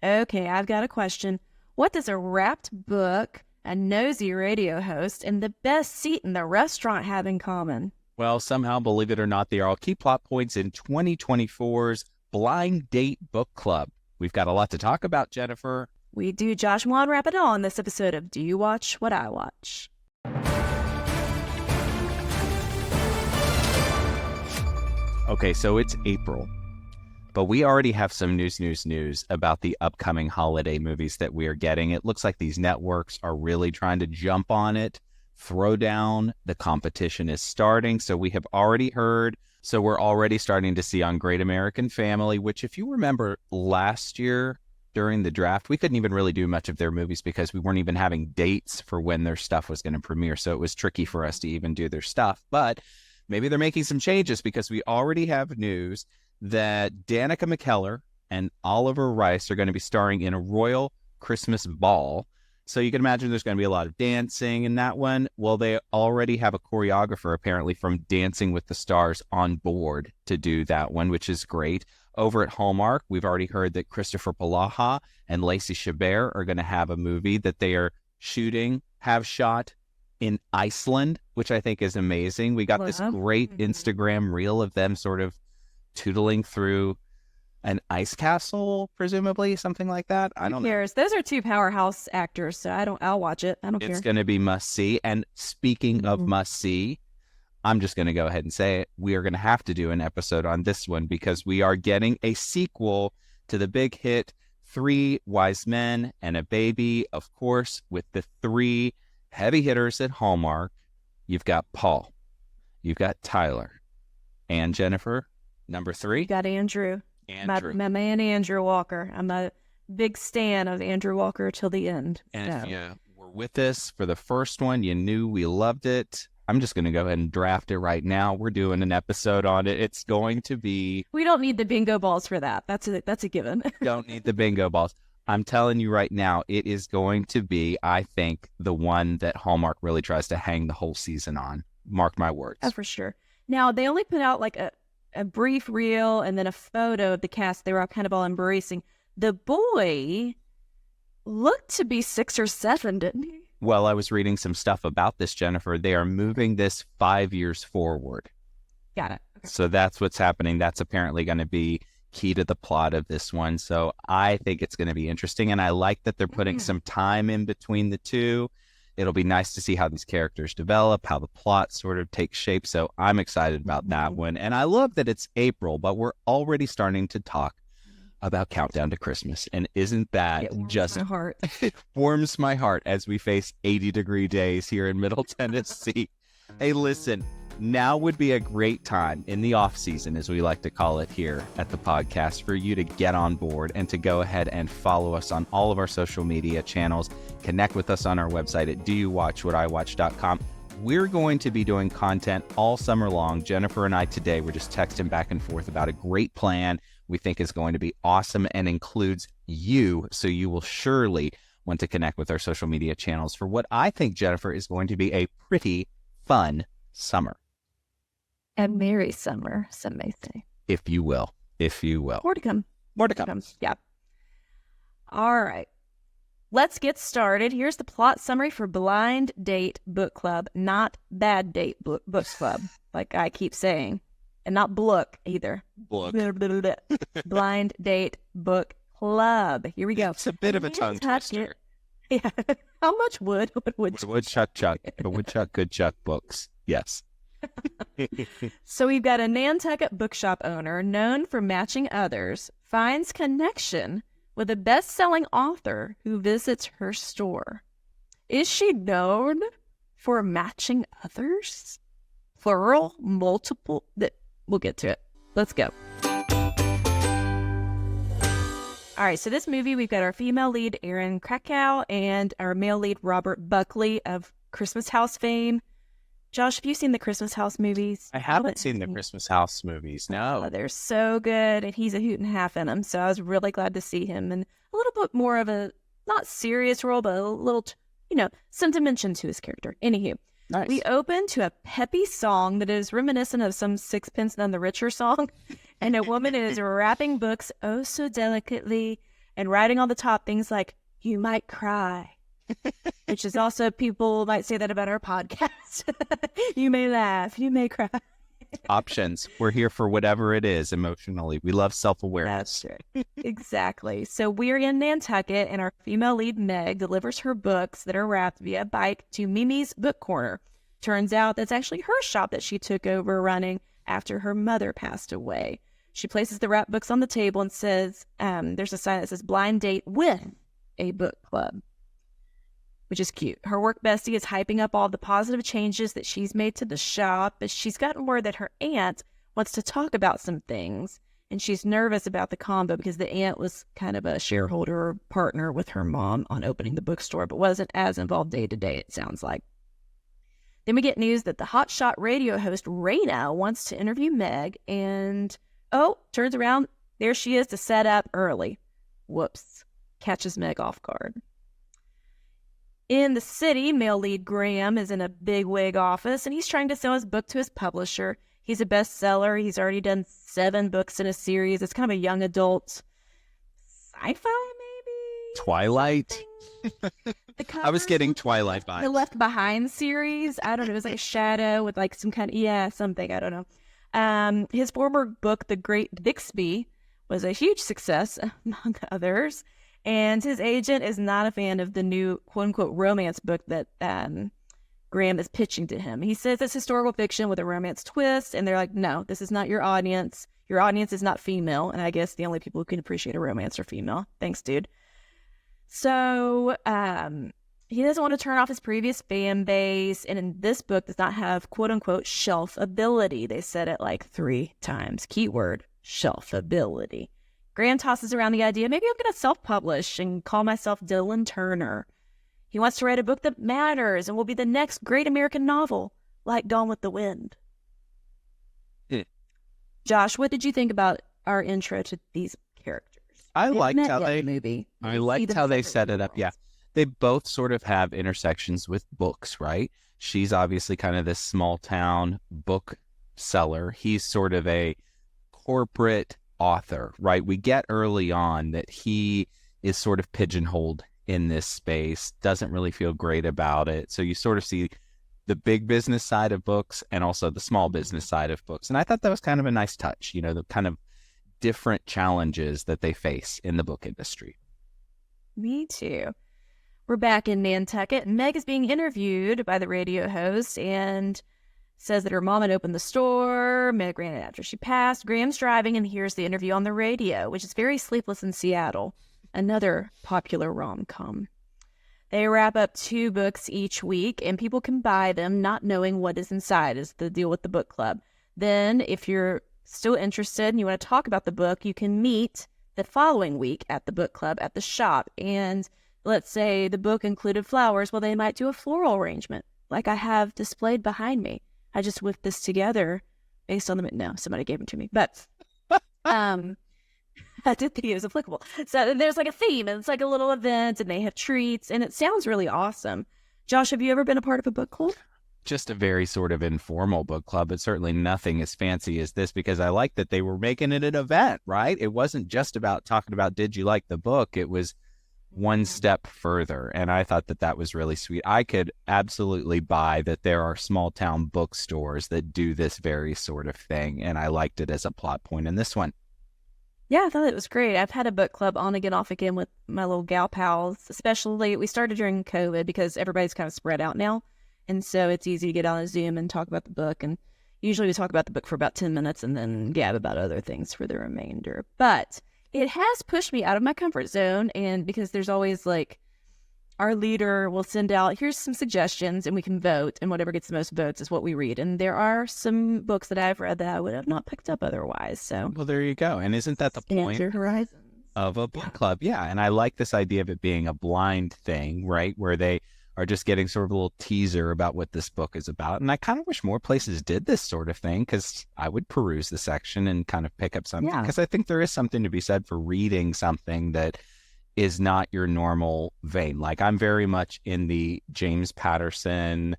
Okay, I've got a question. What does a wrapped book, a nosy radio host, and the best seat in the restaurant have in common? Well, somehow, believe it or not, they are all key plot points in 2024's Blind Date Book Club. We've got a lot to talk about, Jennifer. We do, Josh. We'll unwrap it all in this episode of Do You Watch What I Watch? Okay, so it's April, but we already have some news about the upcoming holiday movies that we are getting. It looks like these networks are really trying to jump on it. Throwdown, the competition is starting. So we have already heard. So we're already starting to see on Great American Family, which if you remember last year during the draft, we couldn't even really do much of their movies because we weren't even having dates for when their stuff was going to premiere. So it was tricky for us to even do their stuff. But maybe they're making some changes because we already have news that Danica McKellar and Oliver Rice are going to be starring in a royal Christmas ball. So you can imagine there's going to be a lot of dancing in that one. Well, they already have a choreographer apparently from Dancing with the Stars on board to do that one, which is great. Over at Hallmark, we've already heard that Christopher Polaha and Lacey Chabert are going to have a movie that they are have shot in Iceland, which I think is amazing. We got this great Instagram reel of them sort of tootling through an ice castle, presumably, something like that. I don't know. Those are two powerhouse actors, so I'll watch it. I don't care. It's going to be must-see. And speaking of must-see, I'm just going to go ahead and say it. We are going to have to do an episode on this one because we are getting a sequel to the big hit, Three Wise Men and a Baby, of course, with the three heavy hitters at Hallmark. You've got Paul, you've got Tyler, and Jennifer. Number 3? You got Andrew. My man, Andrew Walker. I'm a big stan of Andrew Walker till the end. And if you were with us for the first one, you knew we loved it. I'm just going to go ahead and draft it right now. We're doing an episode on it. It's going to be... We don't need the bingo balls for that. That's a given. Don't need the bingo balls. I'm telling you right now, it is going to be, I think, the one that Hallmark really tries to hang the whole season on. Mark my words. That's for sure. Now, they only put out like a brief reel and then a photo of the cast. They were all kind of all embracing. The boy looked to be 6 or 7, didn't he? Well, I was reading some stuff about this, Jennifer. They are moving this 5 years forward. Got it. Okay. So that's what's happening. That's apparently going to be key to the plot of this one. So I think it's going to be interesting. And I like that they're putting some time in between the two. It'll be nice to see how these characters develop, how the plot sort of takes shape. So I'm excited about that one. And I love that it's April, but we're already starting to talk about Countdown to Christmas. And isn't that just... my heart. It warms my heart as we face 80-degree days here in Middle Tennessee. Hey, listen, now would be a great time in the off season, as we like to call it here at the podcast, for you to get on board and to go ahead and follow us on all of our social media channels. Connect with us on our website at doyouwatchwhatiwatch.com. We're going to be doing content all summer long. Jennifer and I today were just texting back and forth about a great plan we think is going to be awesome and includes you. So you will surely want to connect with our social media channels for what I think, Jennifer, is going to be a pretty fun summer. A merry summer, some may say. If you will. More to come. Yeah. All right. Let's get started. Here's the plot summary for Blind Date Book Club, not Bad Date Book Club, like I keep saying. And not Blook either. Blook. Blind Date Book Club. Here we go. It's a bit of a tongue twister. Yeah. How much wood Woodchuck chuck. The woodchuck could chuck books. Yes. So we've got a Nantucket bookshop owner known for matching others, finds connection with a best-selling author who visits her store. Is she known for matching others? Plural, multiple? We'll get to it. Let's go. All right, so this movie, we've got our female lead, Erin Krakow, and our male lead, Robert Buckley of Christmas House fame. Josh, have you seen the Christmas House movies? I haven't seen the Christmas House movies, no. Oh, they're so good, and he's a hoot and a half in them, so I was really glad to see him in a little bit more of a, not serious role, but a little, some dimension to his character. Anywho, nice. We open to a peppy song that is reminiscent of some Sixpence None the Richer song, And a woman is wrapping books oh so delicately and writing on the top things like, you might cry, which is also, people might say that about our podcast. You may laugh, you may cry. Options. We're here for whatever it is emotionally. We love self-awareness. That's right. Exactly. So we're in Nantucket, and our female lead, Meg, delivers her books that are wrapped via bike to Mimi's Book Corner. Turns out that's actually her shop that she took over running after her mother passed away. She places the wrapped books on the table and says, there's a sign that says blind date with a book club, which is cute. Her work bestie is hyping up all the positive changes that she's made to the shop, but she's gotten word that her aunt wants to talk about some things, and she's nervous about the combo because the aunt was kind of a shareholder or partner with her mom on opening the bookstore, but wasn't as involved day to day, it sounds like. Then we get news that the hotshot radio host Raina wants to interview Meg, and turns around, there she is to set up early. Whoops. Catches Meg off guard. In the city, male lead Graham is in a bigwig office, and he's trying to sell his book to his publisher. He's a bestseller. He's already done 7 books in a series. It's kind of a young adult sci-fi, maybe? Twilight? I was getting Twilight vibes. The Left Behind series. I don't know. It was like a shadow with like some kind of, something. I don't know. His former book, The Great Bixby, was a huge success, among others. And his agent is not a fan of the new quote-unquote romance book that Graham is pitching to him. He says it's historical fiction with a romance twist, and they're like, no, this is not your audience. Your audience is not female, and I guess the only people who can appreciate a romance are female. Thanks, dude. So he doesn't want to turn off his previous fan base, and in this book does not have quote-unquote shelf ability. They said it like 3 times. Keyword, shelf ability. Graham tosses around the idea, maybe I'm going to self-publish and call myself Dylan Turner. He wants to write a book that matters and will be the next great American novel, like Gone with the Wind. Josh, what did you think about our intro to these characters? I liked how they set it up. Yeah. They both sort of have intersections with books, right? She's obviously kind of this small town book seller. He's sort of a corporate author, right? We get early on that he is sort of pigeonholed in this space, doesn't really feel great about it. So you sort of see the big business side of books and also the small business side of books. And I thought that was kind of a nice touch, the kind of different challenges that they face in the book industry. Me too. We're back in Nantucket. Meg is being interviewed by the radio host and says that her mom had opened the store. Meg ran it after she passed. Graham's driving and hears the interview on the radio, which is very Sleepless in Seattle, another popular rom-com. They wrap up 2 books each week, and people can buy them not knowing what is inside, is the deal with the book club. Then, if you're still interested and you want to talk about the book, you can meet the following week at the book club at the shop. And let's say the book included flowers, well, they might do a floral arrangement, like I have displayed behind me. I just whipped this together based on somebody gave them to me. But I did think it was applicable. So there's like a theme, and it's like a little event, and they have treats, and it sounds really awesome. Josh, have you ever been a part of a book club? Just a very sort of informal book club, but certainly nothing as fancy as this, because I like that they were making it an event, right? It wasn't just about talking about, did you like the book? It was one step further, and I thought that was really sweet. I could absolutely buy that there are small town bookstores that do this very sort of thing, and I liked it as a plot point in this one. Yeah, I thought it was great. I've had a book club on again, off again with my little gal pals, especially we started during COVID because everybody's kind of spread out now, and so it's easy to get on a Zoom and talk about the book, and usually we talk about the book for about 10 minutes and then gab about other things for the remainder. But it has pushed me out of my comfort zone, and because there's always like our leader will send out, here's some suggestions, and we can vote, and whatever gets the most votes is what we read. And there are some books that I've read that I would have not picked up otherwise. So, well, there you go. And isn't that the point of a book club? Yeah, and I like this idea of it being a blind thing, right, where they are just getting sort of a little teaser about what this book is about. And I kind of wish more places did this sort of thing, because I would peruse the section and kind of pick up something, because I think there is something to be said for reading something that is not your normal vein. Like, I'm very much in the James Patterson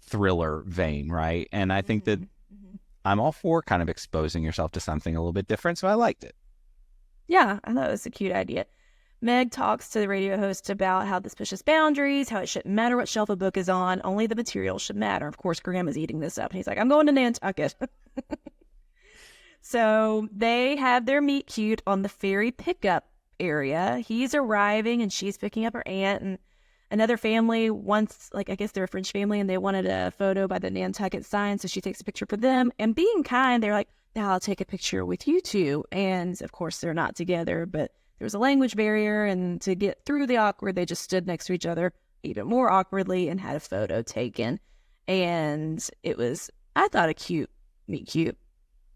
thriller vein, right? And I think that I'm all for kind of exposing yourself to something a little bit different, so I liked it. Yeah, I thought it was a cute idea. Meg talks to the radio host about how this pushes boundaries, how it shouldn't matter what shelf a book is on, only the material should matter. Of course, Graham is eating this up, and he's like, I'm going to Nantucket. So they have their meet cute on the ferry pickup area. He's arriving, and she's picking up her aunt, and another family wants, like, I guess they're a French family, and they wanted a photo by the Nantucket sign, so she takes a picture for them. And being kind, they're like, now I'll take a picture with you two. And, of course, they're not together, but there was a language barrier, and to get through the awkward, they just stood next to each other even more awkwardly and had a photo taken. And it was, I thought, a cute meet cute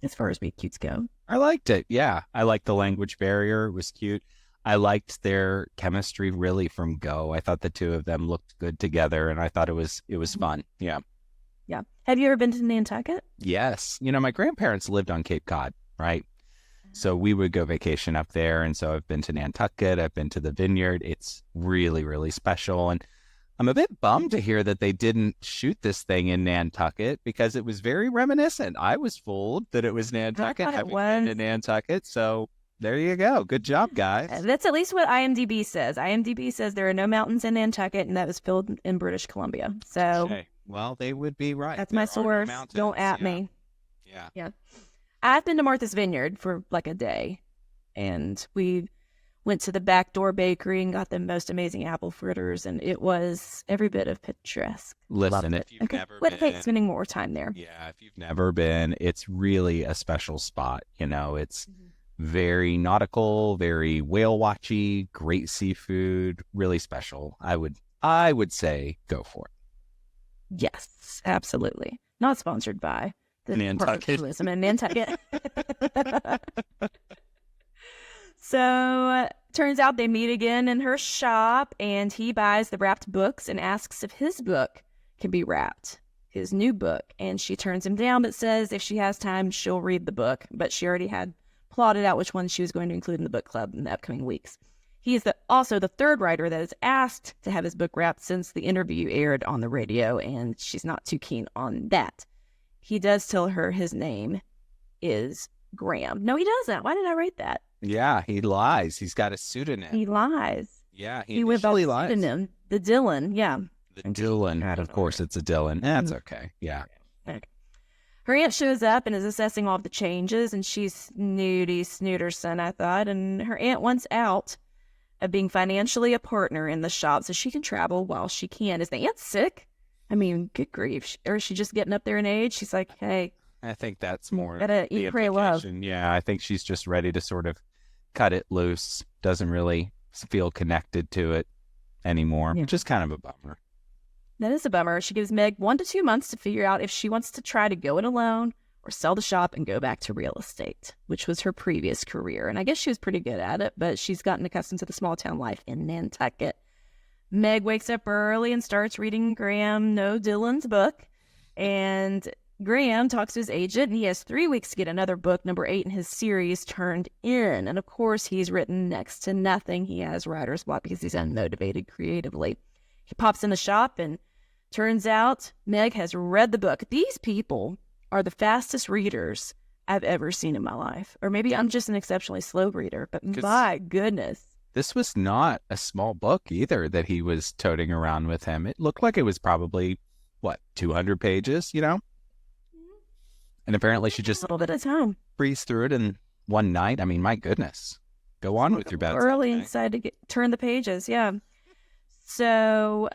as far as meet cutes go. I liked it. Yeah. I liked the language barrier. It was cute. I liked their chemistry really from go. I thought the two of them looked good together, and I thought it was fun. Yeah. Yeah. Have you ever been to Nantucket? Yes. My grandparents lived on Cape Cod, right? So we would go vacation up there. And so I've been to Nantucket. I've been to the vineyard. It's really, really special. And I'm a bit bummed to hear that they didn't shoot this thing in Nantucket because it was very reminiscent. I was fooled that it was Nantucket. I thought it Having been to Nantucket. So there you go. Good job, guys. That's at least what IMDb says. IMDb says there are no mountains in Nantucket, and that was filmed in British Columbia. So, okay. Well, they would be right. That's my source. Don't at me. Yeah. I've been to Martha's Vineyard for like a day, and we went to the Backdoor Bakery and got the most amazing apple fritters, and it was every bit of picturesque. Listen, if you've never been, take spending more time there. Yeah, if you've never been, it's really a special spot. It's very nautical, very whale watchy, great seafood, really special. I would say go for it. Yes, absolutely. Not sponsored by the Nantucket. Tourism in Nantucket. So turns out they meet again in her shop, and he buys the wrapped books and asks if his book can be wrapped, his new book. And she turns him down, but says if she has time, she'll read the book. But she already had plotted out which ones she was going to include in the book club in the upcoming weeks. He is also the third writer that is asked to have his book wrapped since the interview aired on the radio, and she's not too keen on that. He does tell her his name is Graham. No, he doesn't. Why did I write that? Yeah, he lies. He's got a pseudonym. He lies. Yeah, he went by pseudonym. The Dylan, yeah. The Dylan. Of course, it's a Dylan. That's okay. Yeah. Okay. Her aunt shows up and is assessing all of the changes, and she's snooty snooterson, I thought. And her aunt wants out of being financially a partner in the shop so she can travel while she can. Is the aunt sick? I mean, good grief. Or is she just getting up there in age? She's like, hey. I think that's more gotta eat, pray, love. Yeah, I think she's just ready to sort of cut it loose. Doesn't really feel connected to it anymore. Yeah. Just kind of a bummer. That is a bummer. She gives Meg 1 to 2 months to figure out if she wants to try to go it alone or sell the shop and go back to real estate, which was her previous career. And I guess she was pretty good at it, but she's gotten accustomed to the small town life in Nantucket. Meg wakes up early and starts reading Graham No Dylan's book. And Graham talks to his agent, and he has 3 weeks to get another book, number 8 in his series, turned in. And of course, he's written next to nothing. He has writer's block because he's unmotivated creatively. He pops in the shop, and turns out Meg has read the book. These people are the fastest readers I've ever seen in my life. Or maybe I'm just an exceptionally slow reader, but my goodness. This was not a small book either that he was toting around with him. It looked like it was probably, 200 pages, And apparently she just a little bit of time breezed through it in one night. I mean, my goodness. Go on with your bed. Early inside to turn the pages, yeah. So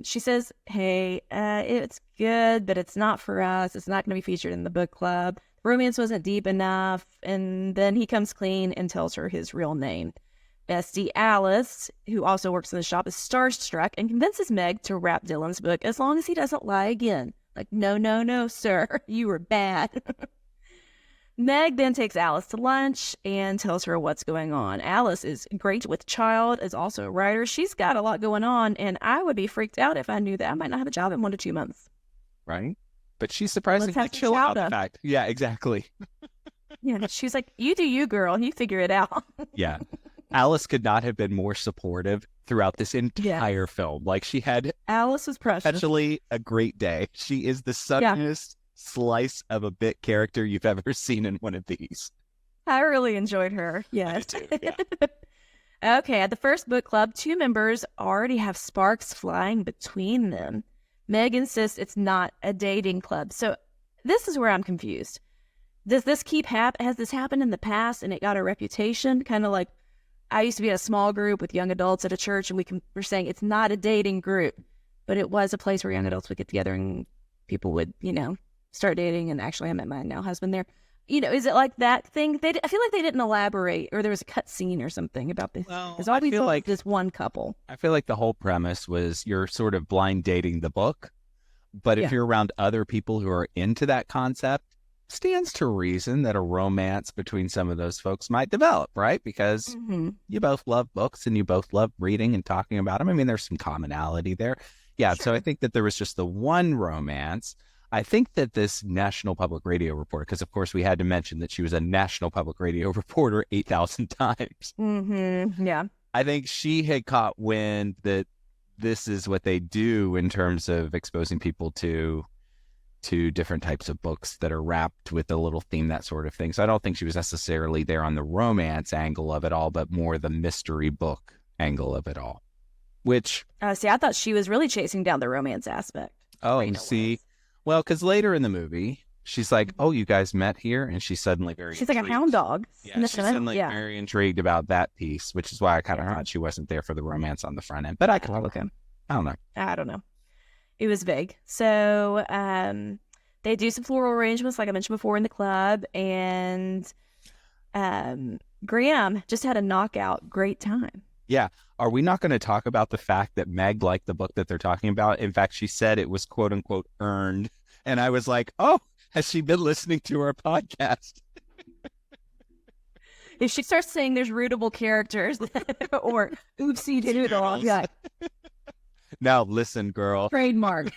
she says, hey, it's good, but it's not for us. It's not going to be featured in the book club. The romance wasn't deep enough. And then he comes clean and tells her his real name. Bestie Alice, who also works in the shop, is starstruck and convinces Meg to wrap Dylan's book as long as he doesn't lie again. Like, no, sir. You were bad. Meg then takes Alice to lunch and tells her what's going on. Alice is great with child, is also a writer. She's got a lot going on, and I would be freaked out if I knew that I might not have a job in 1 to 2 months. Right? But she's surprisingly chill about the fact. Yeah, exactly. Yeah, she's like, you do you, girl. You figure it out. Yeah. Alice could not have been more supportive throughout this entire film. Like, she had Alice was precious. Especially a great day. She is the sunniest, slice of a bit character you've ever seen in one of these. I really enjoyed her. Yes. too, yeah. Okay, at the first book club, 2 members already have sparks flying between them. Meg insists it's not a dating club. So this is where I'm confused. Does this has this happened in the past and it got a reputation? Kind of like I used to be in a small group with young adults at a church and we're saying it's not a dating group, but it was a place where young adults would get together and people would, start dating. And actually I met my now husband there. Is it like that thing? I feel like they didn't elaborate, or there was a cut scene or something about this. Because all we saw was this one couple. I feel like the whole premise was you're sort of blind dating the book, but if you're around other people who are into that concept, stands to reason that a romance between some of those folks might develop, right? Because you both love books and you both love reading and talking about them. I mean, there's some commonality there. Yeah, sure. So I think that there was just the one romance. I think that this National Public Radio reporter, because of course we had to mention that she was a National Public Radio reporter 8,000 times. Yeah. I think she had caught wind that this is what they do in terms of exposing people to different types of books that are wrapped with a little theme, that sort of thing. So I don't think she was necessarily there on the romance angle of it all, but more the mystery book angle of it all. Which... see, I thought she was really chasing down the romance aspect. Oh, you see... Well, because later in the movie, she's like, "Oh, you guys met here," and she's suddenly She's intrigued. like a hound dog. Yeah, she's suddenly very intrigued about that piece, which is why I kind of thought she wasn't there for the romance on the front end. But I don't know. I don't know. It was vague. So they do some floral arrangements, like I mentioned before, in the club, and Graham just had a knockout great time. Yeah. Are we not going to talk about the fact that Meg liked the book that they're talking about? In fact, she said it was quote unquote earned. And I was like, oh, has she been listening to our podcast? If she starts saying there's rootable characters or oopsie doodle, yeah. Now listen, girl. Trademark.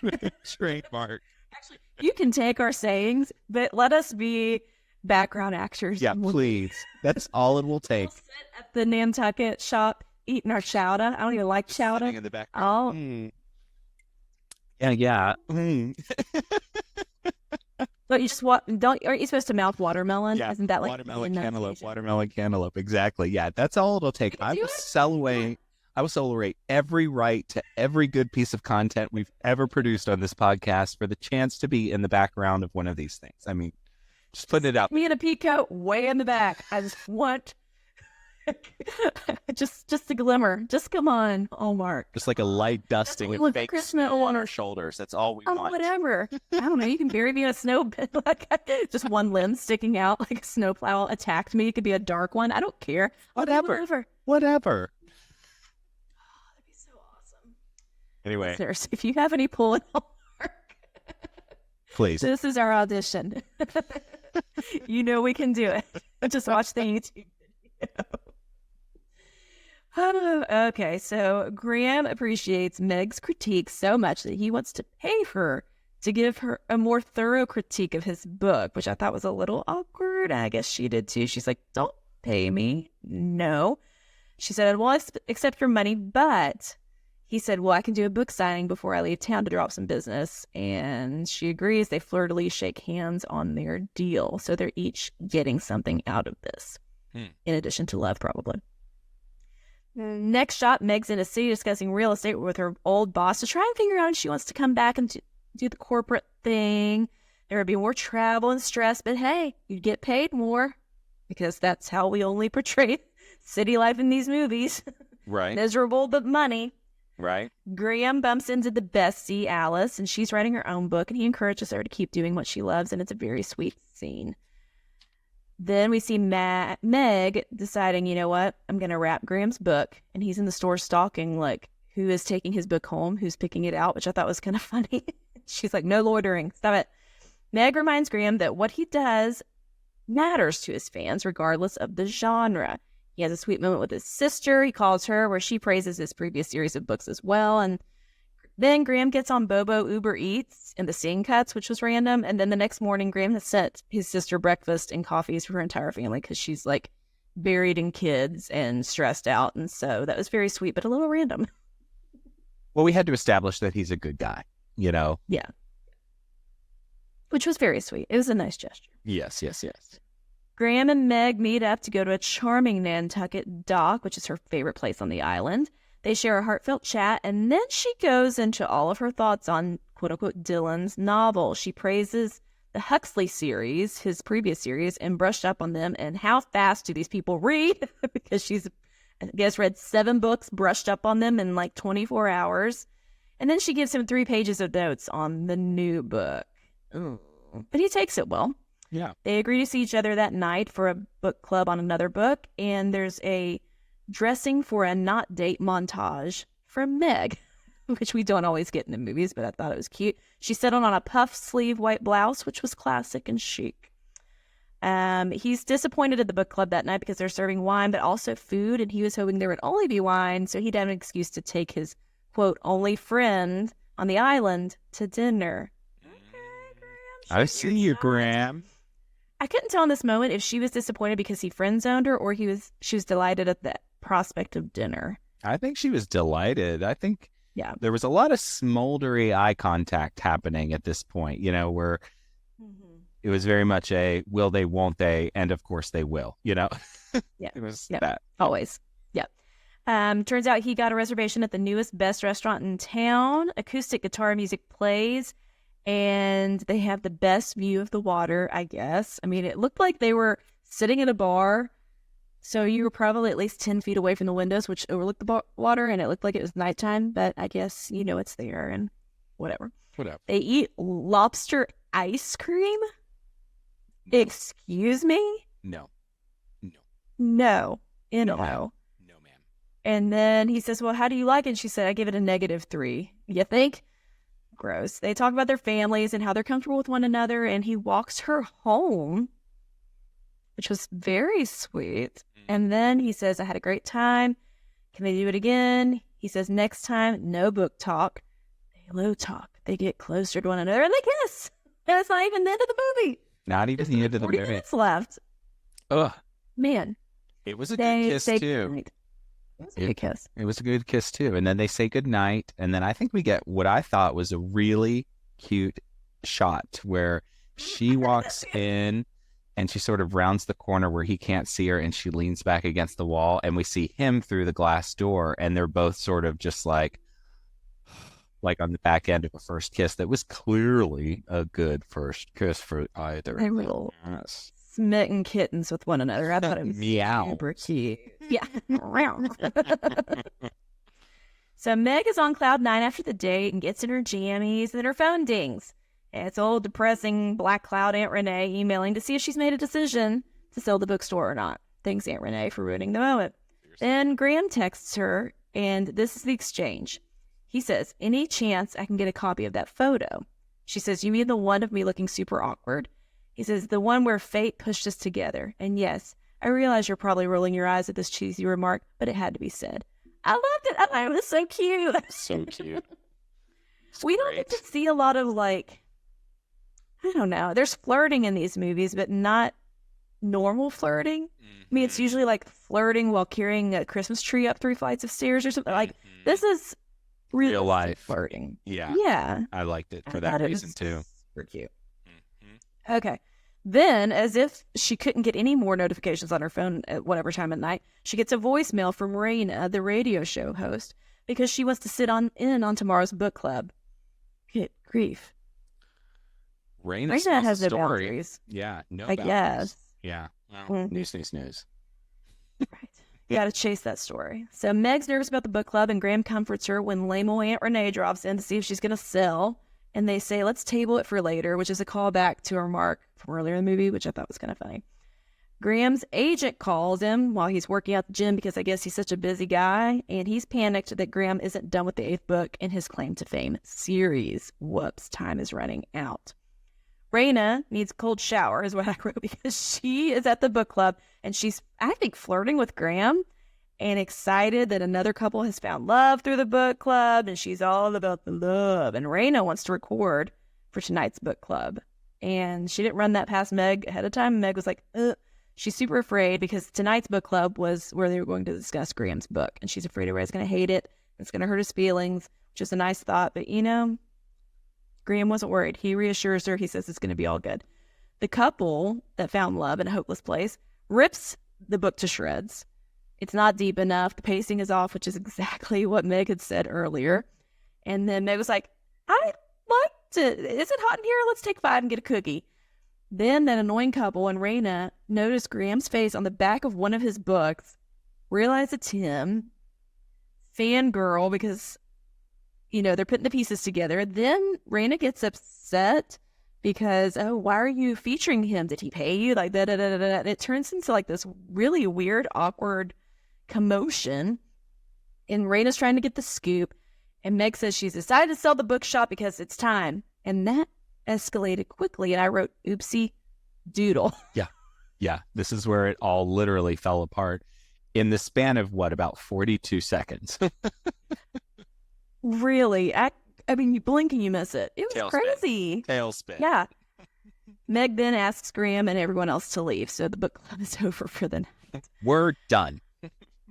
Trademark. Actually, you can take our sayings, but let us be background actors. Yeah, please. That's all it will take. We'll sit at the Nantucket shop eating our chowder. I don't even like chowder. In the background. Yeah. But you just aren't you supposed to mouth watermelon? Yeah, isn't that like watermelon cantaloupe? Exactly. Yeah, that's all it'll take. I will sell away every right to every good piece of content we've ever produced on this podcast for the chance to be in the background of one of these things. I mean, just putting it out. Me in a peacoat way in the back. I just want just a glimmer. Just come on, Hallmark. Just like a light dusting of fake snow on our shoulders. That's all we want. Whatever. I don't know. You can bury me in a snow pit. Just one limb sticking out like a snowplow attacked me. It could be a dark one. I don't care. Whatever. Oh, that'd be so awesome. Anyway. Listeners, if you have any pull in Hallmark, please. This is our audition. You know we can do it. Just watch the YouTube video. Okay, so Graham appreciates Meg's critique so much that he wants to pay her to give her a more thorough critique of his book, which I thought was a little awkward. I guess she did too. She's like, "Don't pay me." No. She said, "Well, I accept your money," but he said, "Well, I can do a book signing before I leave town to drop some business." And she agrees. They flirtily shake hands on their deal. So they're each getting something out of this, in addition to love, probably. Next shot, Meg's in a city discussing real estate with her old boss to try and figure out if she wants to come back and do the corporate thing. There would be more travel and stress, but hey, you'd get paid more because that's how we only portray city life in these movies. Right. Miserable, but money. Right. Graham bumps into the bestie, Alice, and she's writing her own book, and he encourages her to keep doing what she loves, and it's a very sweet scene. Then we see Meg deciding, you know what, I'm going to wrap Graham's book. And he's in the store stalking, like, who is taking his book home, who's picking it out, which I thought was kind of funny. She's like, no loitering, stop it. Meg reminds Graham that what he does matters to his fans, regardless of the genre. He has a sweet moment with his sister, he calls her, where she praises his previous series of books as well. And then Graham gets on Bobo Uber Eats and the scene cuts, which was random. And then the next morning, Graham has sent his sister breakfast and coffees for her entire family because she's like buried in kids and stressed out. And so that was very sweet, but a little random. Well, we had to establish that he's a good guy, you know? Yeah. which was very sweet. It was a nice gesture. Yes, yes, yes. Graham and Meg meet up to go to a charming Nantucket dock, which is her favorite place on the island. They share a heartfelt chat, and then she goes into all of her thoughts on quote-unquote Dylan's novel. She praises the Huxley series, his previous series, and brushed up on them and how fast do these people read because she's, I guess, read 7 books, brushed up on them in like 24 hours. And then she gives him 3 pages of notes on the new book. Ooh. But he takes it well. Yeah. They agree to see each other that night for a book club on another book, and there's a dressing for a not date montage from Meg, which we don't always get in the movies, but I thought it was cute. She settled on a puff sleeve white blouse, which was classic and chic. He's disappointed at the book club that night because they're serving wine, but also food, and he was hoping there would only be wine, so he'd have an excuse to take his, quote, only friend on the island to dinner. Okay, Graham. I see you, Graham. I couldn't tell in this moment if she was disappointed because he friend-zoned her or she was delighted at the prospect of dinner. I think she was delighted. I think Yeah. there was a lot of smoldery eye contact happening at this point, where it was very much a will they, won't they, and of course they will, Yeah. It was Yep. that. Always. Yep. Turns out he got a reservation at the newest best restaurant in town. Acoustic guitar music plays, and they have the best view of the water, I guess. I mean, it looked like they were sitting in a bar, so you were probably at least 10 feet away from the windows, which overlooked the water, and it looked like it was nighttime, but I guess it's there, and whatever. Whatever. They eat lobster ice cream? Excuse me? No. No. No, No. ma'am. And then he says, well, how do you like it? And she said, I give it a -3. You think? Gross. They talk about their families and how they're comfortable with one another, and he walks her home, which was very sweet. And then he says, I had a great time. Can they do it again? He says, next time, no book talk. They low talk. They get closer to one another, and they kiss. And it's not even the end of the movie. Not even the end of the 40 movie. minutes left. Ugh. Man. It was a good kiss, say too. goodnight. It was a good kiss. It was a good kiss, too. And then they say goodnight. And then I think we get what I thought was a really cute shot where she walks in and she sort of rounds the corner where he can't see her and she leans back against the wall. And we see him through the glass door. And they're both sort of just like on the back end of a first kiss that was clearly a good first kiss for either. They were little Yes. smitten kittens with one another. I thought it was Meow. super cute. Yeah. So Meg is on cloud 9 after the date and gets in her jammies, and her phone dings. And it's old, depressing Black Cloud Aunt Renee emailing to see if she's made a decision to sell the bookstore or not. Thanks, Aunt Renee, for ruining the moment. Then Graham texts her, and this is the exchange. He says, any chance I can get a copy of that photo? She says, you mean the one of me looking super awkward? He says, the one where fate pushed us together. And yes, I realize you're probably rolling your eyes at this cheesy remark, but it had to be said. I loved it. I thought it was so cute. So cute. We don't get to see a lot of I don't know. There's flirting in these movies, but not normal flirting. I mean, it's usually like flirting while carrying a Christmas tree up 3 flights of stairs or something. Like, this is real life flirting. Yeah. Yeah. I liked it for that reason, too. Super cute. Okay. Then, as if she couldn't get any more notifications on her phone at whatever time at night, she gets a voicemail from Raina, the radio show host, because she wants to sit in on tomorrow's book club. Good grief. Raina has no story. boundaries. Yeah, no I boundaries. guess. Yeah. Well, news. Right. Got to chase that story. So Meg's nervous about the book club, and Graham comforts her when lame old Aunt Renee drops in to see if she's going to sell. And they say, let's table it for later, which is a callback to a remark from earlier in the movie, which I thought was kind of funny. Graham's agent calls him while he's working out the gym because I guess he's such a busy guy, and he's panicked that Graham isn't done with the 8th book in his claim to fame series. Whoops, time is running out. Raina needs a cold shower is what I wrote because she is at the book club, and she's, I think, flirting with Graham and excited that another couple has found love through the book club, and she's all about the love. And Raina wants to record for tonight's book club, and she didn't run that past Meg ahead of time. Meg was like, ugh. She's super afraid because tonight's book club was where they were going to discuss Graham's book, and she's afraid Ray's going to hate it. It's going to hurt his feelings, which is a nice thought. But, Graham wasn't worried. He reassures her. He says it's going to be all good. The couple that found love in a hopeless place rips the book to shreds. It's not deep enough. The pacing is off, which is exactly what Meg had said earlier. And then Meg was like, I like to, is it hot in here? Let's take 5 and get a cookie. Then that annoying couple and Raina notice Graham's face on the back of one of his books, realize it's him, fangirl because, you know, they're putting the pieces together. Then Raina gets upset because, oh, why are you featuring him? Did he pay you? Like, da-da-da-da-da. And it turns into like this really weird, awkward commotion. And Raina's trying to get the scoop. And Meg says she's decided to sell the bookshop because it's time. And that escalated quickly. And I wrote, oopsie doodle. Yeah. This is where it all literally fell apart in the span of about 42 seconds. Really? I mean, you blink and you miss it. It was crazy. Tailspin. Yeah. Meg then asks Graham and everyone else to leave. So the book club is over for the night. We're done.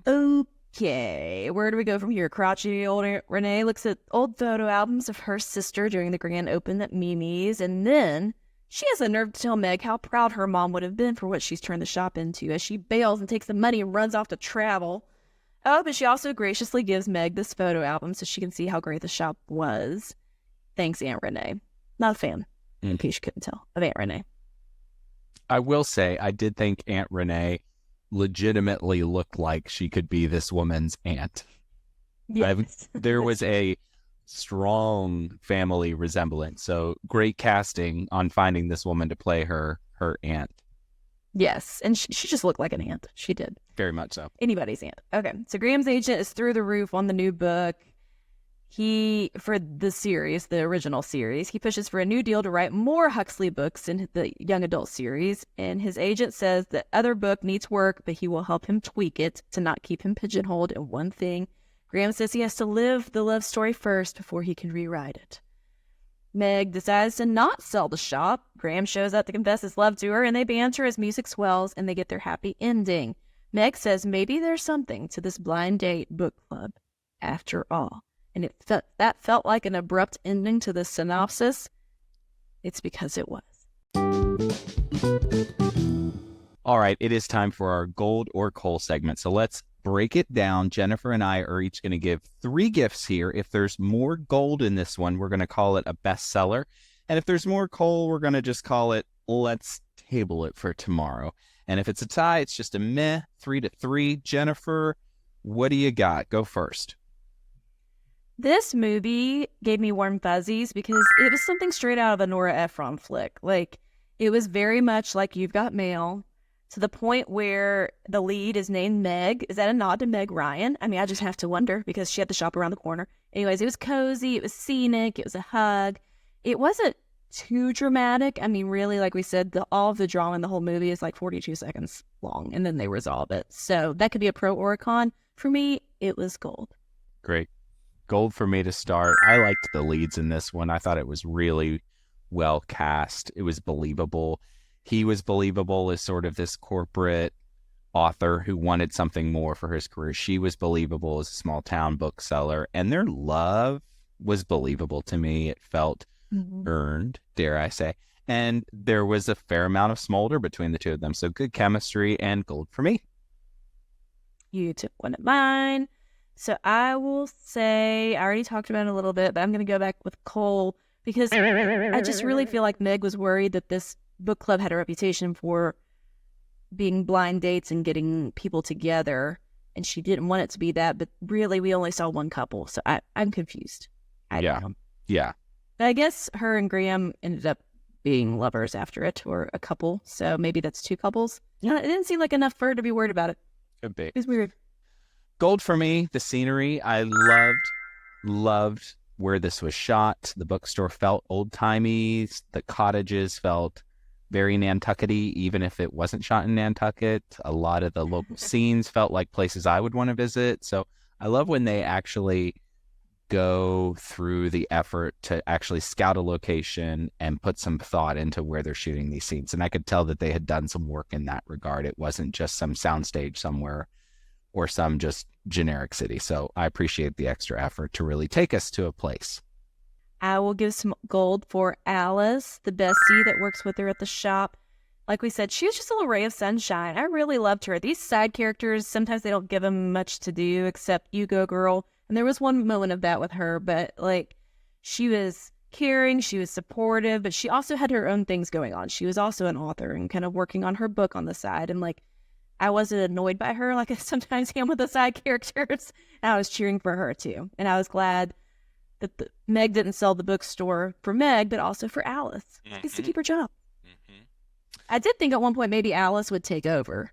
Okay. Where do we go from here? Crotchety old Renee looks at old photo albums of her sister during the grand open at Mimi's. And then she has the nerve to tell Meg how proud her mom would have been for what she's turned the shop into as she bails and takes the money and runs off to travel. Oh, but she also graciously gives Meg this photo album so she can see how great the shop was. Thanks, Aunt Renee. Not a fan, in case you couldn't tell, of Aunt Renee. I will say, I did think Aunt legitimately looked like she could be this woman's aunt. Yes. There was a strong family resemblance. So great casting on finding this woman to play her aunt. Yes, and she just looked like an aunt. She did. Very much so. Anybody's aunt. Okay, so Graham's agent is through the roof on the new book. For the series, the original series, he pushes for a new deal to write more Huxley books in the young adult series, and his agent says the other book needs work, but he will help him tweak it to not keep him pigeonholed in one thing. Graham says he has to live the love story first before he can rewrite it. Meg decides to not sell the shop. Graham shows up to confess his love to her, and they banter as music swells, and they get their happy ending. Meg says maybe there's something to this blind date book club after all. And that felt like an abrupt ending to the synopsis. It's because it was. All right, it is time for our gold or coal segment. So let's break it down. Jennifer and I are each going to give 3 gifts here. If there's more gold in this one, we're going to call it a bestseller. And if there's more coal, we're going to just call it, let's table it for tomorrow. And if it's a tie, it's just a meh, 3-3. Jennifer, what do you got? Go first. This movie gave me warm fuzzies because it was something straight out of a Nora Ephron flick. Like, it was very much like You've Got Mail, to the point where the lead is named Meg. Is that a nod to Meg Ryan? I mean, I just have to wonder because she had the shop around the corner. Anyways, it was cozy, it was scenic, it was a hug. It wasn't too dramatic. I mean, really, like we said, all of the drama in the whole movie is like 42 seconds long, and then they resolve it. So that could be a pro or a con. For me, it was gold. Great. Gold for me to start. I liked the leads in this one. I thought it was really well cast. It was believable. He was believable as sort of this corporate author who wanted something more for his career. She was believable as a small town bookseller. And their love was believable to me. It felt earned, dare I say. And there was a fair amount of smolder between the two of them. So good chemistry and gold for me. You took one of mine. So I will say, I already talked about it a little bit, but I'm going to go back with coal because I just really feel like Meg was worried that this book club had a reputation for being blind dates and getting people together, and she didn't want it to be that, but really we only saw one couple, so I'm confused. Yeah. But I guess her and Graham ended up being lovers after it, or a couple, so maybe that's 2 couples. It didn't seem like enough for her to be worried about it. Could be. It was weird. Gold for me, the scenery. I loved where this was shot. The bookstore felt old-timey. The cottages felt very Nantucket-y, even if it wasn't shot in Nantucket. A lot of the local scenes felt like places I would want to visit. So I love when they actually go through the effort to actually scout a location and put some thought into where they're shooting these scenes. And I could tell that they had done some work in that regard. It wasn't just some soundstage somewhere or some just generic city. So I appreciate the extra effort to really take us to a place. I will give some gold for Alice, the bestie that works with her at the shop. Like we said, she was just a little ray of sunshine. I really loved her. These side characters, sometimes they don't give them much to do except you go, girl. And there was one moment of that with her, but like she was caring, she was supportive, but she also had her own things going on. She was also an author and kind of working on her book on the side. And like I wasn't annoyed by her like I sometimes am with the side characters. And I was cheering for her too. And I was glad that Meg didn't sell the bookstore for Meg, but also for Alice. She gets to keep her job. I did think at one point maybe Alice would take over.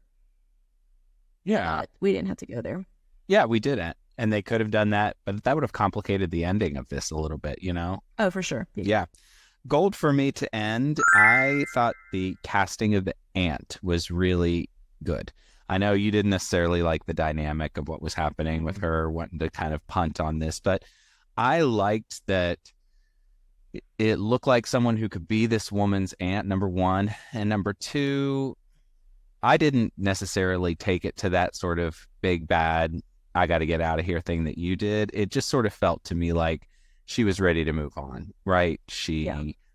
Yeah. But we didn't have to go there. Yeah, we didn't. And they could have done that, but that would have complicated the ending of this a little bit, you know? Oh, for sure. Yeah. Gold for me to end. I thought the casting of the aunt was really good. I know you didn't necessarily like the dynamic of what was happening with her wanting to kind of punt on this, but I liked that it looked like someone who could be this woman's aunt, number one. And number two, I didn't necessarily take it to that sort of big bad, I got to get out of here thing that you did. It just sort of felt to me like she was ready to move on, right? She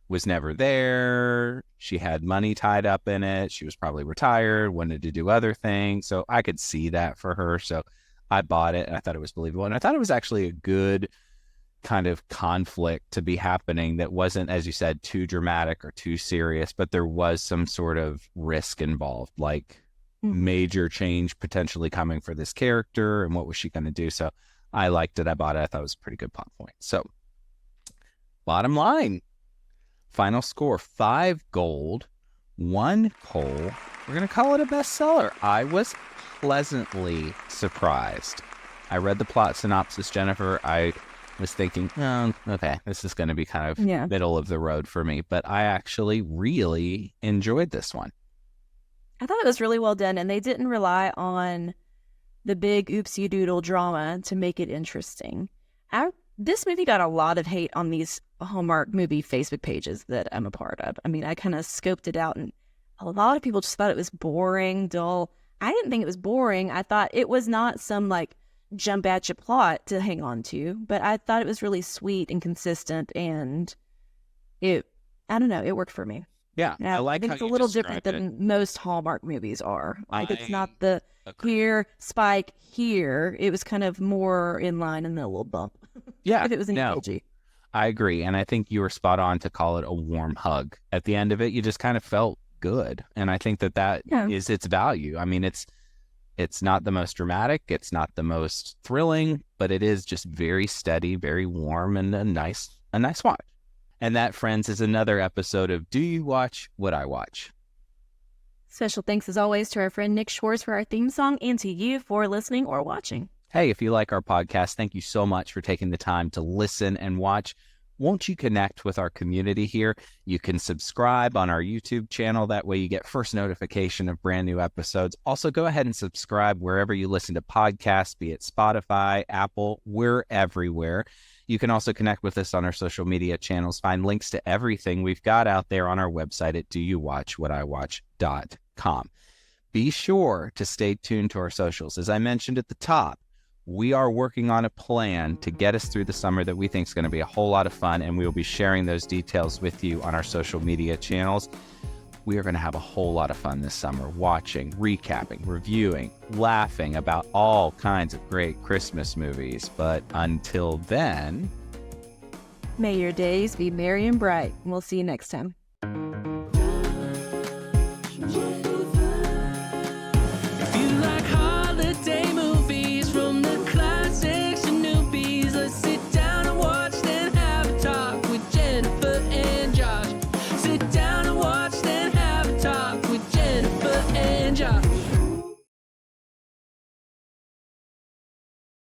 was never there. She had money tied up in it. She was probably retired, wanted to do other things. So I could see that for her. So I bought it and I thought it was believable. And I thought it was actually a good kind of conflict to be happening that wasn't, as you said, too dramatic or too serious, but there was some sort of risk involved, like major change potentially coming for this character and what was she going to do. So I liked it. I bought it. I thought it was a pretty good plot point. So bottom line, final score, 5 gold, 1 coal. We're going to call it a bestseller. I was pleasantly surprised. I read the plot synopsis, Jennifer. I was thinking, oh, okay, this is going to be kind of middle of the road for me. But I actually really enjoyed this one. I thought it was really well done, and they didn't rely on the big oopsie doodle drama to make it interesting. This movie got a lot of hate on these Hallmark movie Facebook pages that I'm a part of. I mean, I kind of scoped it out, and a lot of people just thought it was boring, dull. I didn't think it was boring. I thought it was not some like jump at you plot to hang on to, but I thought it was really sweet and consistent, and I don't know, it worked for me. Yeah, I think it's a little different than most Hallmark movies are. Like it's not the here, spike, here. It was kind of more in line and then a little bump. Yeah, if it was engaging. I agree, and I think you were spot on to call it a warm hug. At the end of it, you just kind of felt good, and I think that is its value. I mean, it's not the most dramatic, it's not the most thrilling, but it is just very steady, very warm, and a nice watch. And that, friends, is another episode of Do You Watch What I Watch? Special thanks, as always, to our friend Nick Schwartz for our theme song and to you for listening or watching. Hey, if you like our podcast, thank you so much for taking the time to listen and watch. Won't you connect with our community here? You can subscribe on our YouTube channel. That way you get first notification of brand new episodes. Also, go ahead and subscribe wherever you listen to podcasts, be it Spotify, Apple, we're everywhere. You can also connect with us on our social media channels. Find links to everything we've got out there on our website at doyouwatchwhatiwatch.com. Be sure to stay tuned to our socials. As I mentioned at the top, we are working on a plan to get us through the summer that we think is going to be a whole lot of fun, and we will be sharing those details with you on our social media channels. We are going to have a whole lot of fun this summer, watching, recapping, reviewing, laughing about all kinds of great Christmas movies. But until then, may your days be merry and bright. We'll see you next time. If you like holiday movies from the classics to newbies, let's sit down and watch, then have a talk with Jennifer and Josh. Sit down and watch, then have a talk with Jennifer and Josh.